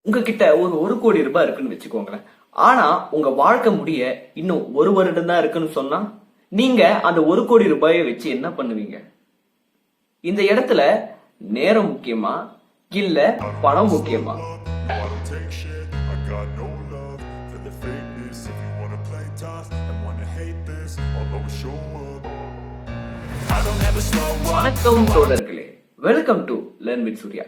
உங்ககிட்ட ஒரு கோடி ரூபாய் இருக்குன்னு வச்சுக்கோங்களேன். ஆனா உங்க வாழ்க்கை முடிய இன்னும் 1 வருடம் தான் இருக்குன்னு சொன்னா நீங்க அந்த 1 கோடி ரூபாயை வச்சு என்ன பண்ணுவீங்க? இந்த இடத்துல நேரம் முக்கியமா இல்ல பணம் முக்கியமா? வணக்கம் தோழர்களே, welcome to learn with Surya.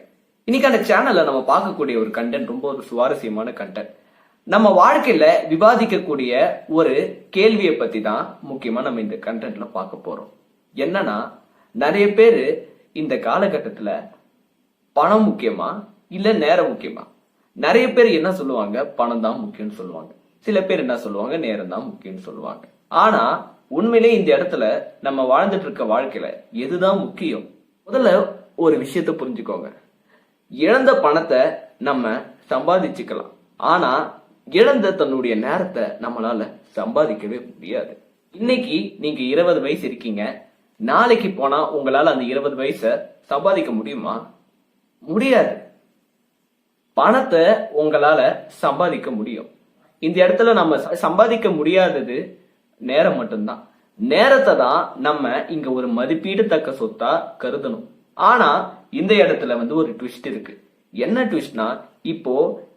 இன்னைக்கான சேனல்ல நம்ம பார்க்கக்கூடிய ஒரு கண்டென்ட் ரொம்ப ஒரு சுவாரஸ்யமான கண்டென்ட். நம்ம வாழ்க்கையில விவாதிக்கக்கூடிய ஒரு கேள்வியை பத்தி தான் முக்கியமா நம்ம இந்த கண்டென்ட்ல பார்க்க போறோம். என்னன்னா, நிறைய பேரு இந்த காலகட்டத்துல பணம் முக்கியமா இல்ல நேரம் முக்கியமா? நிறைய பேர் என்ன சொல்லுவாங்க, பணம் தான் முக்கியம்னு சொல்லுவாங்க. சில பேர் என்ன சொல்லுவாங்க, நேரம் தான் முக்கியம்னு சொல்லுவாங்க. ஆனா உண்மையிலே இந்த இடத்துல நம்ம வாழ்ந்துட்டு இருக்க வாழ்க்கையில எதுதான் முக்கியம்? முதல்ல ஒரு விஷயத்த புரிஞ்சுக்கோங்க. இழந்த பணத்தை நம்ம சம்பாதிச்சுக்கலாம், ஆனா இழந்த தன்னுடைய நேரத்தை நம்மளால சம்பாதிக்கவே முடியாது. இன்னைக்கு நீங்க 20 வயசு இருக்கீங்க, நாளைக்கு போனா உங்களால அந்த 20 வயசை சம்பாதிக்க முடியுமா? முடியாது. பணத்தை உங்களால சம்பாதிக்க முடியும். இந்த இடத்துல நம்ம சம்பாதிக்க முடியாதது நேரம் மட்டும்தான். நேரத்தை தான் நம்ம இங்க ஒரு மதிப்பீடு தக்க சொத்தா கருதணும். ஆனா இந்த இடத்துல ஒரு ட்விஸ்ட் இருக்கு. என்ன ட்விஸ்ட்னா, இப்போ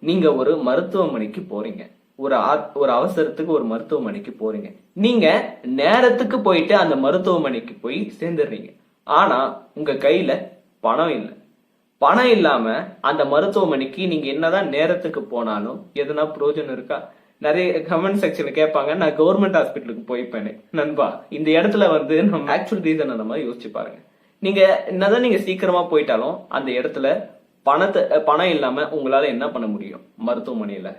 நீங்க ஒரு மருத்துவமனைக்கு போறீங்க, ஒரு அவசரத்துக்கு ஒரு மருத்துவமனைக்கு போறீங்க. நீங்க நேரத்துக்கு போயிட்டு அந்த மருத்துவமனைக்கு போய் சேர்ந்துடுறீங்க. ஆனா உங்க கையில பணம் இல்லை. பணம் இல்லாம அந்த மருத்துவமனைக்கு நீங்க என்னதான் நேரத்துக்கு போனாலும் எதுனா பிரயோஜனம் இருக்கா? நிறைய கமெண்ட் செக்ஷன்ல கேட்பாங்க, நான் கவர்மெண்ட் ஹாஸ்பிட்டலுக்கு போய்ப்பேன்னு. நண்பா, இந்த இடத்துல நம்ம ஆக்சுவல் ரீசன் அந்த மாதிரி யோசிச்சு பாருங்க. நீங்க என்னதான் நீங்க சீக்கிரமா போயிட்டாலும் அந்த இடத்துல பணம் இல்லாம உங்களால என்ன பண்ண முடியும் மருத்துவமனையில?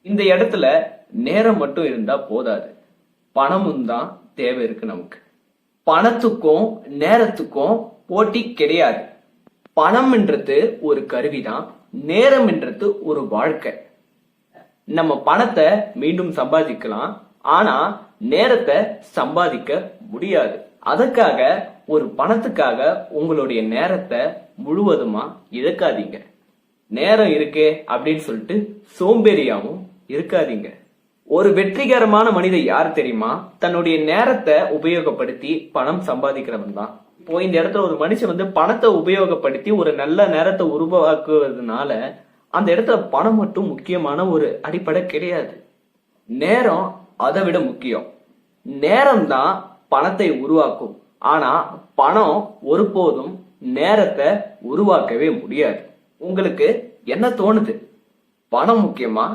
இந்த இடத்துல நேரம் மட்டும் இருந்தா போதாது, பணமும் தான் தேவை இருக்கு நமக்கு. பணத்துக்கும் நேரத்துக்கும் போட்டி கிடையாது. பணம்ன்றது ஒரு கருவிதான், நேரம்ன்றது ஒரு வாழ்க்கை. நம்ம பணத்தை மீண்டும் சம்பாதிக்கலாம், ஆனா நேரத்தை சம்பாதிக்க முடியாது. அதுக்காக ஒரு பணத்துக்காக உங்களுடைய நேரத்தை முழுவதுமா இழக்காதீங்க. நேரம் இருக்கே அப்படின்னு சொல்லிட்டு சோம்பேறியாவும் இருக்காதீங்க. ஒரு வெற்றிகரமான மனிதன் யார் தெரியுமா? தன்னுடைய நேரத்தை உபயோகப்படுத்தி பணம் சம்பாதிக்கிறவன் தான். இப்போ இந்த இடத்துல ஒரு மனுஷன் பணத்தை உபயோகப்படுத்தி ஒரு நல்ல நேரத்தை உருவாக்குவதனால அந்த இடத்துல பணம் மட்டும் முக்கியமான ஒரு அடிப்படை கிடையாது. நேரம் அதை விட முக்கியம். நேரம் தான் பணத்தை உருவாக்கும், ஆனா பணம் ஒருபோதும் நேரத்தை உருவாக்கவே முடியாது. உங்களுக்கு என்ன தோணுது? பணம் முக்கியமா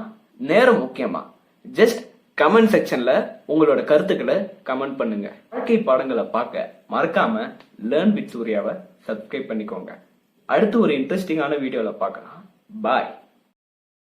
நேரம் முக்கியமா? ஜஸ்ட் கமெண்ட் செக்ஷன்ல உங்களோட கருத்துக்களை கமெண்ட் பண்ணுங்க. வாழ்க்கை பாடங்களை பார்க்க மறக்காம லேர்ன் வித் சூர்யாவை சப்ஸ்கிரைப் பண்ணிக்கோங்க. அடுத்து ஒரு இன்ட்ரெஸ்டிங்கான வீடியோல பார்க்கலாம். பாய்.